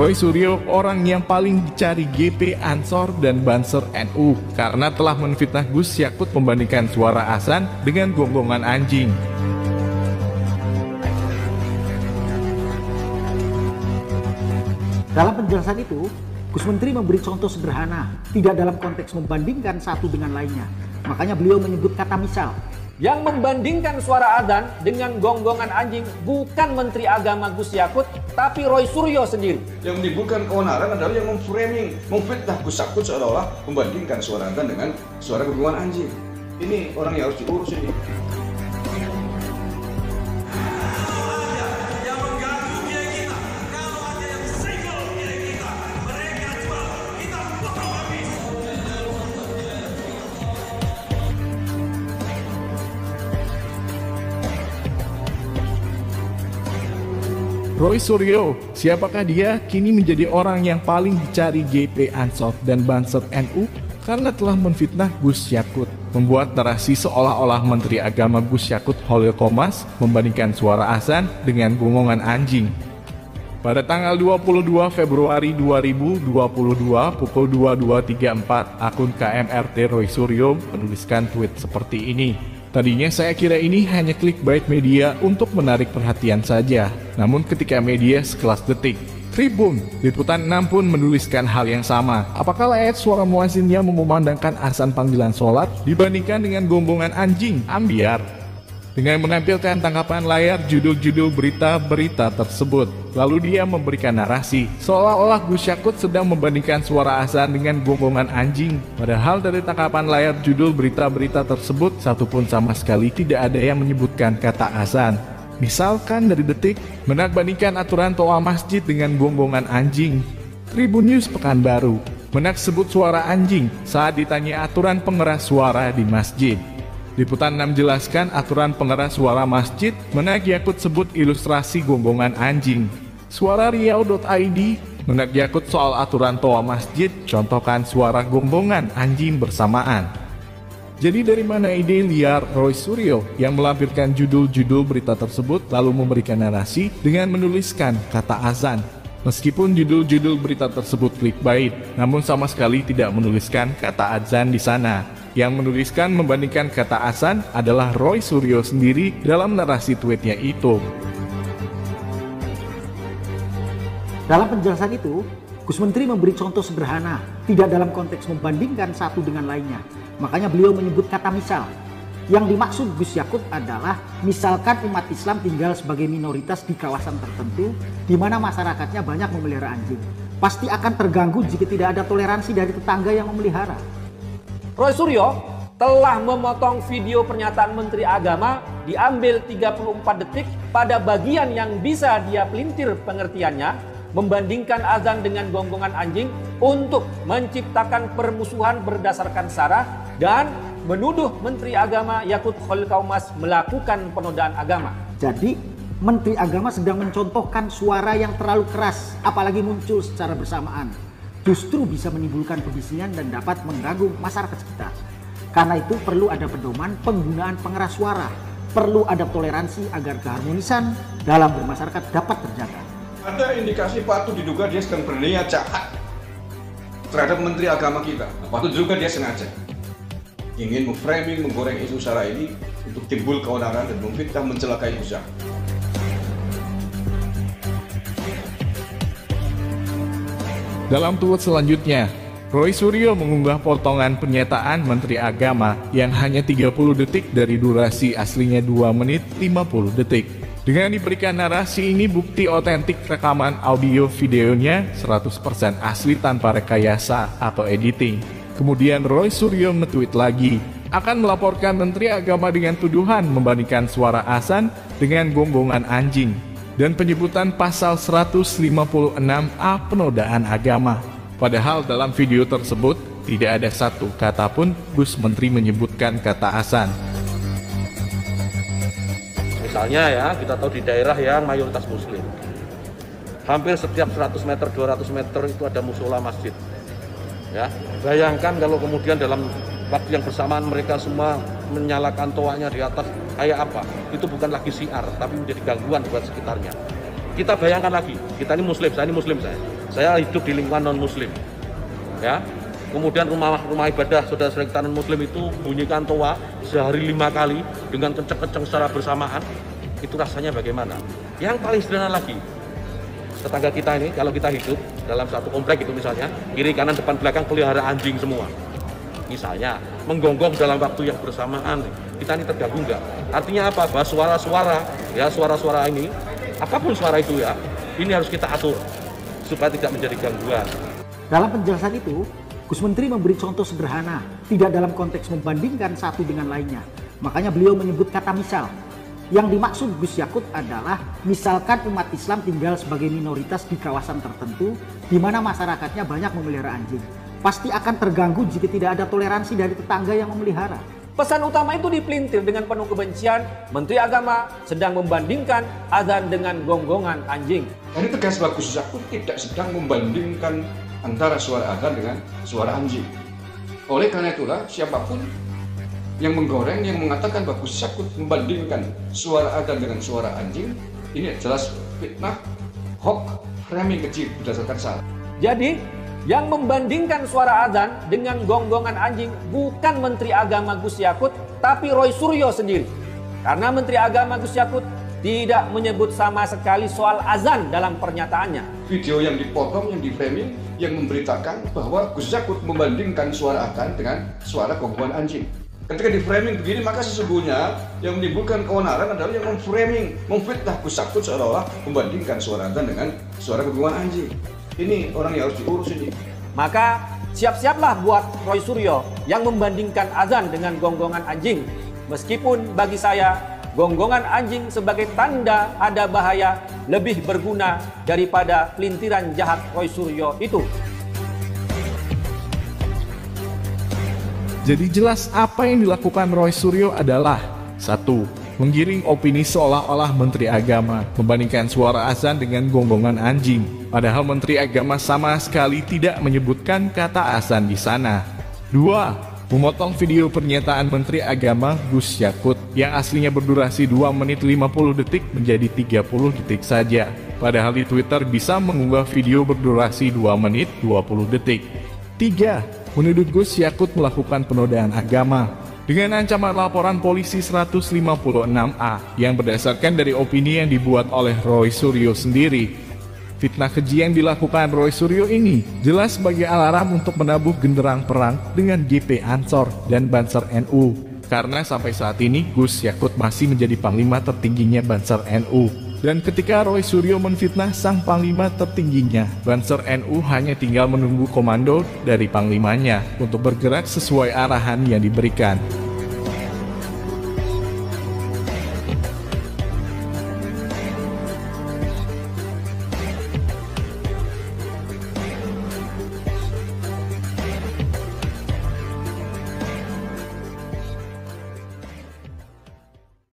Roy Suryo orang yang paling dicari GP Ansor dan Banser NU karena telah menfitnah Gus Yakut membandingkan suara azan dengan gonggongan anjing. Dalam penjelasan itu, Gus Menteri memberi contoh sederhana, tidak dalam konteks membandingkan satu dengan lainnya. Makanya beliau menyebut kata misal. Yang membandingkan suara adzan dengan gonggongan anjing bukan Menteri Agama Gus Yakut, tapi Roy Suryo sendiri. Yang menimbulkan keonaran adalah yang memframing, memfitnah Gus Yakut seolah-olah membandingkan suara adzan dengan suara gonggongan anjing. Ini orang yang harus diurus ini. Roy Suryo, siapakah dia? Kini menjadi orang yang paling dicari GP Ansor dan Banser NU karena telah menfitnah Gus Yakut, membuat narasi seolah-olah Menteri Agama Gus Yakut Holil Komas membandingkan suara azan dengan gonggongan anjing. Pada tanggal 22 Februari 2022 pukul 22.34, akun KMRT Roy Suryo menuliskan tweet seperti ini. Tadinya saya kira ini hanya clickbait media untuk menarik perhatian saja. Namun ketika media sekelas Detik, Tribun, Liputan 6 pun menuliskan hal yang sama. Apakah layak suara muazin yang mengumandangkan azan panggilan sholat dibandingkan dengan gonggongan anjing? Ambiar. Dengan menampilkan tangkapan layar judul-judul berita-berita tersebut, lalu dia memberikan narasi seolah-olah Gus Yakut sedang membandingkan suara azan dengan gonggongan anjing. Padahal dari tangkapan layar judul berita-berita tersebut, satupun sama sekali tidak ada yang menyebutkan kata azan. Misalkan dari Detik, Menak bandingkan aturan toa masjid dengan gonggongan anjing. Tribun News Pekanbaru, Menak sebut suara anjing saat ditanya aturan pengeras suara di masjid. Liputan 6 jelaskan aturan pengeras suara masjid, Menak Yakut sebut ilustrasi gonggongan anjing. Suara Riau.id, Menak Yakut soal aturan toa masjid, contohkan suara gonggongan anjing bersamaan. Jadi dari mana ide liar Roy Suryo yang melampirkan judul-judul berita tersebut lalu memberikan narasi dengan menuliskan kata azan? Meskipun judul-judul berita tersebut clickbait, namun sama sekali tidak menuliskan kata azan di sana. Yang menuliskan membandingkan kata azan adalah Roy Suryo sendiri dalam narasi tweetnya itu. Dalam penjelasan itu, Gus Menteri memberi contoh sederhana, tidak dalam konteks membandingkan satu dengan lainnya. Makanya beliau menyebut kata misal. Yang dimaksud Gus Yakut adalah misalkan umat Islam tinggal sebagai minoritas di kawasan tertentu di mana masyarakatnya banyak memelihara anjing. Pasti akan terganggu jika tidak ada toleransi dari tetangga yang memelihara. Roy Suryo telah memotong video pernyataan Menteri Agama diambil 34 detik pada bagian yang bisa dia pelintir pengertiannya, membandingkan azan dengan gonggongan anjing untuk menciptakan permusuhan berdasarkan sara dan menuduh Menteri Agama Yakut Holil Komas melakukan penodaan agama. Jadi Menteri Agama sedang mencontohkan suara yang terlalu keras, apalagi muncul secara bersamaan. Justru bisa menimbulkan kebisingan dan dapat mengganggu masyarakat sekitar. Karena itu perlu ada pedoman penggunaan pengeras suara. Perlu ada toleransi agar keharmonisan dalam bermasyarakat dapat terjaga. Ada indikasi patut diduga dia sedang berniat jahat terhadap Menteri Agama kita. Patut diduga dia sengaja ingin memframing, menggoreng isu sara ini untuk timbul keonaran dan memfitnah mencelakai Gus Yakut. Dalam tweet selanjutnya, Roy Suryo mengunggah potongan pernyataan Menteri Agama yang hanya 30 detik dari durasi aslinya 2 menit 50 detik. Dengan diberikan narasi ini bukti otentik rekaman audio videonya 100% asli tanpa rekayasa atau editing. Kemudian Roy Suryo nge-tweet lagi, akan melaporkan Menteri Agama dengan tuduhan membandingkan suara azan dengan gonggongan anjing. Dan penyebutan pasal 156A penodaan agama. Padahal dalam video tersebut tidak ada satu kata pun Gus Menteri menyebutkan kata azan. Misalnya ya, kita tahu di daerah yang mayoritas muslim, hampir setiap 100 meter, 200 meter itu ada musola masjid. Ya, bayangkan kalau kemudian dalam waktu yang bersamaan mereka semua menyalakan toanya di atas, kayak apa? Itu bukan lagi syiar, tapi menjadi gangguan buat sekitarnya. Kita bayangkan lagi, kita ini muslim, saya ini muslim saya. Saya hidup di lingkungan non-muslim, ya. Kemudian rumah ibadah saudara-saudara kita non-muslim itu bunyikan toa sehari 5 kali dengan kenceng-kenceng secara bersamaan. Itu rasanya bagaimana? Yang paling sederhana lagi, tetangga kita ini kalau kita hidup dalam satu komplek itu misalnya, kiri kanan depan belakang pelihara anjing semua. Misalnya menggonggong dalam waktu yang bersamaan, kita ini terganggu nggak? Artinya apa? Bahwa suara-suara, ya suara-suara ini, apapun suara itu ya, ini harus kita atur supaya tidak menjadi gangguan. Dalam penjelasan itu, Gus Menteri memberi contoh sederhana, tidak dalam konteks membandingkan satu dengan lainnya. Makanya beliau menyebut kata misal. Yang dimaksud Gus Yakut adalah misalkan umat Islam tinggal sebagai minoritas di kawasan tertentu di mana masyarakatnya banyak memelihara anjing. Pasti akan terganggu jika tidak ada toleransi dari tetangga yang memelihara. Pesan utama itu dipelintir dengan penuh kebencian. Menteri Agama sedang membandingkan azan dengan gonggongan anjing. Ini tegas bahwa Gus Yakut tidak sedang membandingkan antara suara azan dengan suara anjing. Oleh karena itulah siapapun yang menggoreng, yang mengatakan bahwa Gus Yakut membandingkan suara azan dengan suara anjing, ini jelas fitnah, hoax, framing kecil berdasarkan salah. Jadi, yang membandingkan suara azan dengan gonggongan anjing bukan Menteri Agama Gus Yakut, tapi Roy Suryo sendiri. Karena Menteri Agama Gus Yakut tidak menyebut sama sekali soal azan dalam pernyataannya. Video yang dipotong, yang di-framing, yang memberitakan bahwa Gus Yakut membandingkan suara azan dengan suara gonggongan anjing. Ketika di-framing begini, maka sesungguhnya yang menimbulkan keonaran adalah yang memframing, memfitnah Gus Yakut seolah-olah membandingkan suara azan dengan suara gonggongan anjing. Ini orang yang harus diurus ini. Maka siap-siaplah buat Roy Suryo yang membandingkan azan dengan gonggongan anjing. Meskipun bagi saya, gonggongan anjing sebagai tanda ada bahaya lebih berguna daripada pelintiran jahat Roy Suryo itu. Jadi jelas apa yang dilakukan Roy Suryo adalah 1. Menggiring opini seolah-olah Menteri Agama membandingkan suara azan dengan gonggongan anjing. Padahal Menteri Agama sama sekali tidak menyebutkan kata azan di sana. 2. Memotong video pernyataan Menteri Agama Gus Yakut yang aslinya berdurasi 2 menit 50 detik menjadi 30 detik saja. Padahal di Twitter bisa mengunggah video berdurasi 2 menit 20 detik. 3. Menuduh Gus Yakut melakukan penodaan agama dengan ancaman laporan polisi 156A yang berdasarkan dari opini yang dibuat oleh Roy Suryo sendiri. Fitnah keji yang dilakukan Roy Suryo ini jelas sebagai alarm untuk menabuh genderang perang dengan GP Ansor dan Banser NU. Karena sampai saat ini Gus Yakut masih menjadi panglima tertingginya Banser NU. Dan ketika Roy Suryo menfitnah sang panglima tertingginya, Banser NU hanya tinggal menunggu komando dari panglimanya untuk bergerak sesuai arahan yang diberikan.